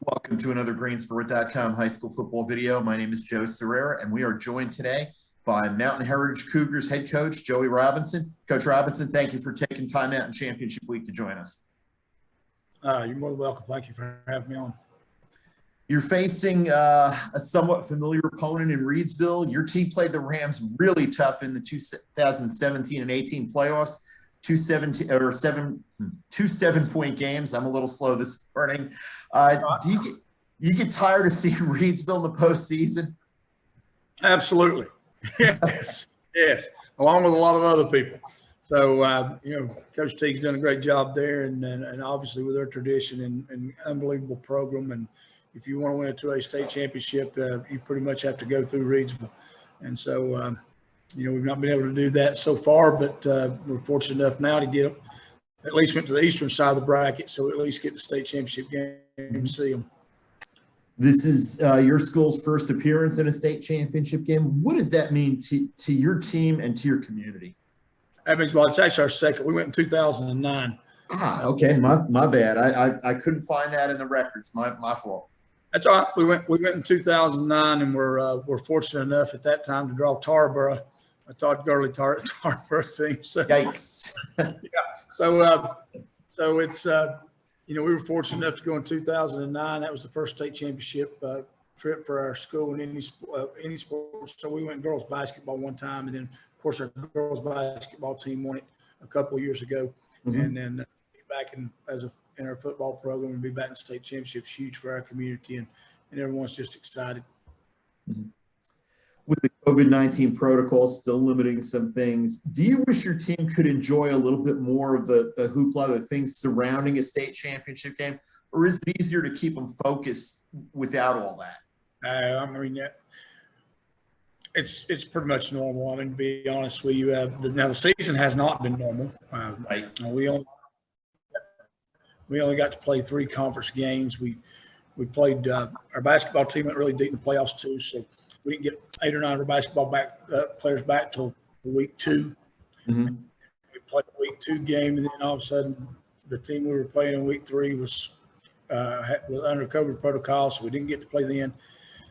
Welcome to another Greensport.com high school football video. My name is Joe Serrera, and we are joined today by Mountain Heritage Cougars head coach Joey Robinson. Coach Robinson, thank you for taking time out in championship week to join us. You're more than welcome. Thank you for having me on. You're facing a somewhat familiar opponent in Reedsville. Your team played the Rams really tough in the 2017 and 18 playoffs. Two 7-point games. I'm a little slow this morning. Do you get tired of seeing Reedsville in the postseason? Absolutely. Yes. Along with a lot of other people. So, Coach Teague's done a great job there, and obviously with their tradition and unbelievable program. And if you want to win a 2A state championship, you pretty much have to go through Reedsville. And so, we've not been able to do that so far, but we're fortunate enough now to get them. At least went to the eastern side of the bracket, so at least get the state championship game and see them. This is your school's first appearance in a state championship game. What does that mean to your team and to your community? That means a lot. It's actually our second. We went in 2009. Okay, my bad. I couldn't find that in the records. My fault. That's all right. We went in 2009, and we're fortunate enough at that time to draw Tarboro, a Todd Gurley Tarboro team. So, yikes. Yeah. So it's we were fortunate enough to go in 2009. That was the first state championship trip for our school in any sport. So we went girls basketball one time, and then of course our girls basketball team won it a couple of years ago, and then back in our football program and be back in state championships, huge for our community, and everyone's just excited. With the COVID-19 protocol still limiting some things, do you wish your team could enjoy a little bit more of the hoopla, the things surrounding a state championship game, or is it easier to keep them focused without all that? It's pretty much normal. I mean, to be honest with you, now the season has not been normal. Right. We only got to play 3 conference games. We played our basketball team went really deep in the playoffs too, so we didn't get 8 or 9 of our basketball players back till week 2. We played the week 2 game, and then all of a sudden, the team we were playing in week 3 was under COVID protocol, so we didn't get to play then.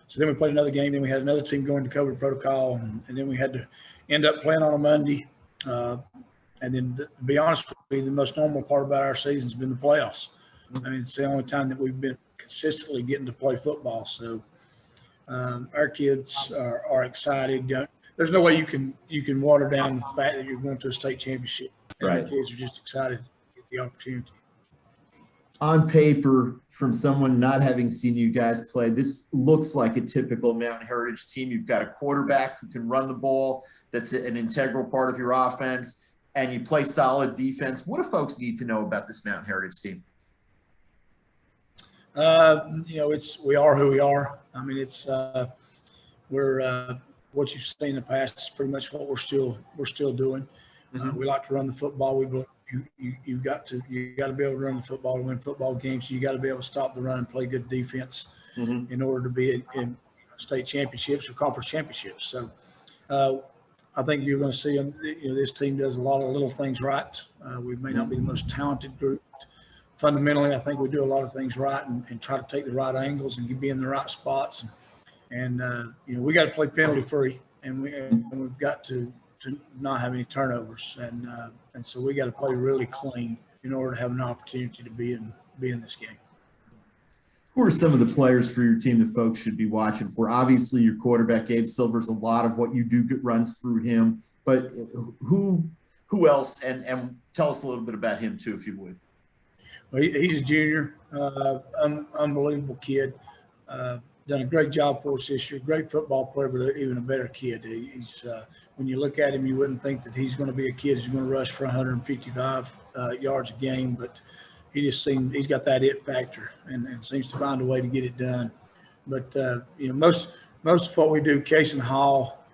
So then we played another game. Then we had another team going to COVID protocol, and then we had to end up playing on a Monday. And then, to be honest with you, the most normal part about our season has been the playoffs. I mean, it's the only time that we've been consistently getting to play football. So our kids are excited. There's no way you can water down the fact that you're going to a state championship. And right. Our kids are just excited to get the opportunity. On paper, from someone not having seen you guys play, this looks like a typical Mountain Heritage team. You've got a quarterback who can run the ball. That's an integral part of your offense, and you play solid defense. What do folks need to know about this Mountain Heritage team? We are who we are. I mean, we're what you've seen in the past is pretty much what we're still doing. We like to run the football. We believe you got to be able to run the football to win football games. You got to be able to stop the run and play good defense in order to be in state championships or conference championships. So I think you're going to see this team does a lot of little things right. We may not be the most talented group. Fundamentally, I think we do a lot of things right and try to take the right angles and be in the right spots. And we got to play penalty free, and we've got to not have any turnovers. And so we got to play really clean in order to have an opportunity to be in this game. Who are some of the players for your team that folks should be watching for? Obviously, your quarterback, Gabe Silver's a lot of what you do runs through him. But who else? And tell us a little bit about him, too, if you would. Well, he's a junior, unbelievable kid. Done a great job for us this year. Great football player, but even a better kid. He's when you look at him, you wouldn't think that he's going to be a kid who's going to rush for 155 yards a game, but he's got that it factor and seems to find a way to get it done. But most of what we do, Casey Hall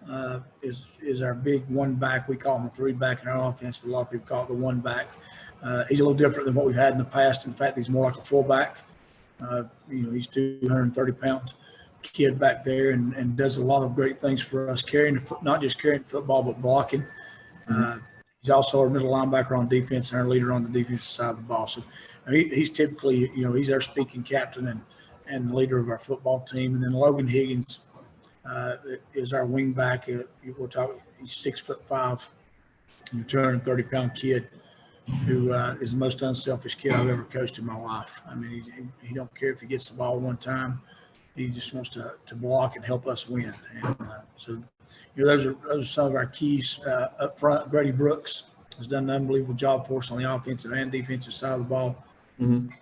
is our big one back. We call him a 3-back in our offense, but a lot of people call it the 1-back. He's a little different than what we've had in the past. In fact, he's more like a fullback. He's 230-pound kid back there and does a lot of great things for us, not just carrying the football, but blocking. He's also our middle linebacker on defense and our leader on the defensive side of the ball. So he's typically, he's our speaking captain, and leader of our football team. And then Logan Higgins is our wing back. We'll talk. He's 6'5", 230-pound kid who is the most unselfish kid I've ever coached in my life. I mean, he don't care if he gets the ball one time. He just wants to block and help us win. And so, those are some of our keys up front. Grady Brooks has done an unbelievable job for us on the offensive and defensive side of the ball. Been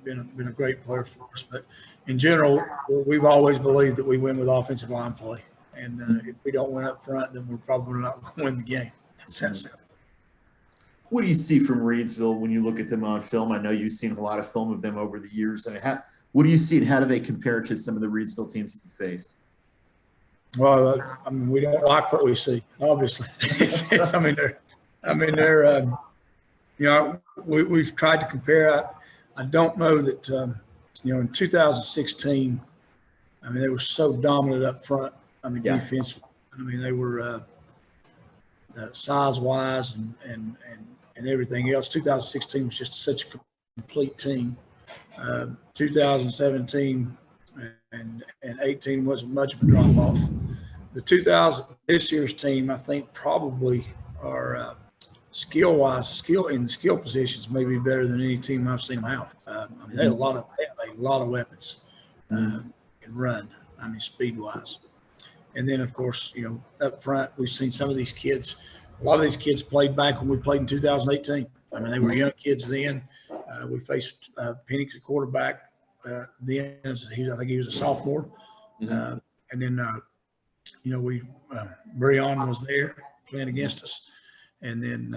a great player for us. But in general, we've always believed that we win with offensive line play. And if we don't win up front, then we're probably not going to win the game. What do you see from Reidsville when you look at them on film? I know you've seen a lot of film of them over the years. I mean, what do you see, and how do they compare to some of the Reidsville teams that you faced? Well, I mean, we don't like what we see, obviously. We've tried to compare. I don't know that, in 2016, I mean, they were so dominant up front. I mean, defense. I mean, they were size-wise and everything else. 2016 was just such a complete team. 2017 and 18 wasn't much of a drop-off. This year's team, I think, probably are skill-wise, in the skill positions, maybe better than any team I've seen them have. I mean, they have a lot of weapons and run. I mean, speed-wise. And then, of course, up front, we've seen some of these kids. A lot of these kids played back when we played in 2018. I mean, they were young kids then. We faced Penix at quarterback then. I think he was a sophomore. And then, Breon was there playing against us. And then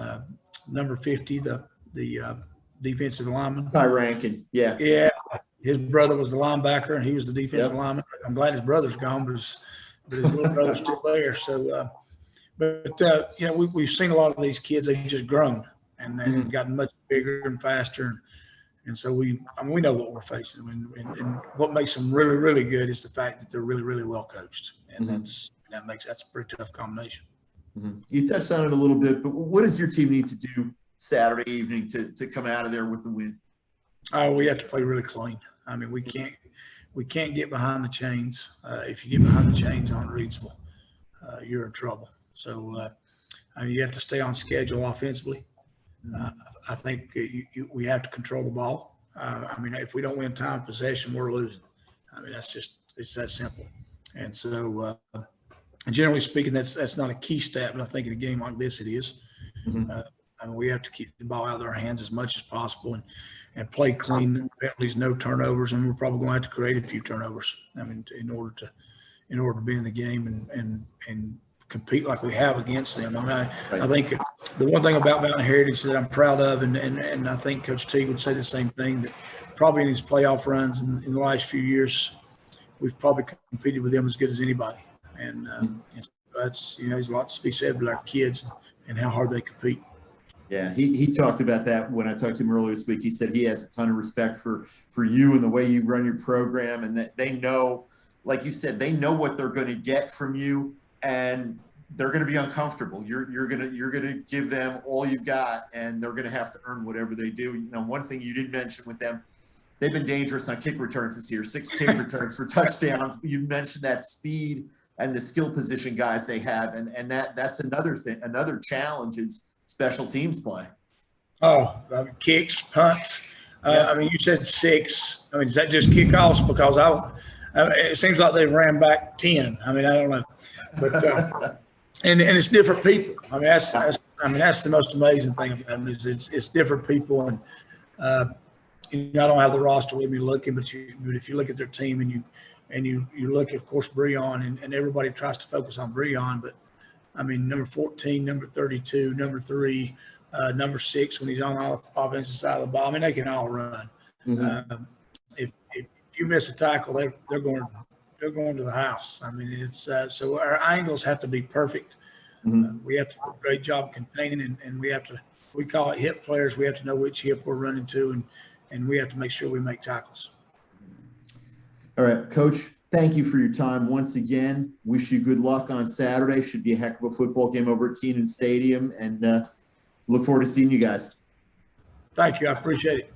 number 50, the defensive lineman. Ty Rankin, yeah. Yeah, his brother was the linebacker, and he was the defensive lineman. I'm glad his brother's gone, but his little brother's still there. So, we've seen a lot of these kids. They've just grown and gotten much bigger and faster. And so we know what we're facing. And what makes them really, really good is the fact that they're really, really well coached. And that's a pretty tough combination. You touched on it a little bit, but what does your team need to do Saturday evening to come out of there with the win? We have to play really clean. I mean, we can't get behind the chains. If you get behind the chains on Reidsville, you're in trouble. So you have to stay on schedule offensively. I think we have to control the ball. I mean, if we don't win time possession, we're losing. I mean, it's that simple. And so, generally speaking, that's not a key stat, but I think in a game like this, it is. I mean, we have to keep the ball out of their hands as much as possible and play clean, no penalties, no turnovers, and we're probably going to have to create a few turnovers. I mean, in order to be in the game and compete like we have against them. I mean, I think the one thing about Mountain Heritage that I'm proud of, and I think Coach Teague would say the same thing, that probably in his playoff runs in the last few years, we've probably competed with them as good as anybody. And that's, there's a lot to be said about our kids and how hard they compete. Yeah, he talked about that when I talked to him earlier this week. He said he has a ton of respect for you and the way you run your program, and that they know, like you said, they know what they're going to get from you, and they're going to be uncomfortable. You're going to give them all you've got, and they're going to have to earn whatever they do. One thing you didn't mention with them, they've been dangerous on kick returns this year, 6 kick returns for touchdowns. You mentioned that speed and the skill position guys they have, and that's another thing. Another challenge is special teams play. Oh, kicks, punts. I mean, you said 6. I mean, is that just kickoffs? Because it seems like they ran back 10. I mean, I don't know, but and it's different people. I mean, that's the most amazing thing about them is it's different people. And I don't have the roster with me looking, but if you look at their team and you look, of course, Breon, and everybody tries to focus on Breon, but I mean, number 14, number 32, number 3, number 6 when he's on the offensive side of the ball. I mean, they can all run. If you miss a tackle, they're going to the house. I mean, it's so our angles have to be perfect. We have to do a great job containing, and we call it hip players. We have to know which hip we're running to, and we have to make sure we make tackles. All right, Coach, thank you for your time once again. Wish you good luck on Saturday. Should be a heck of a football game over at Keenan Stadium, and look forward to seeing you guys. Thank you. I appreciate it.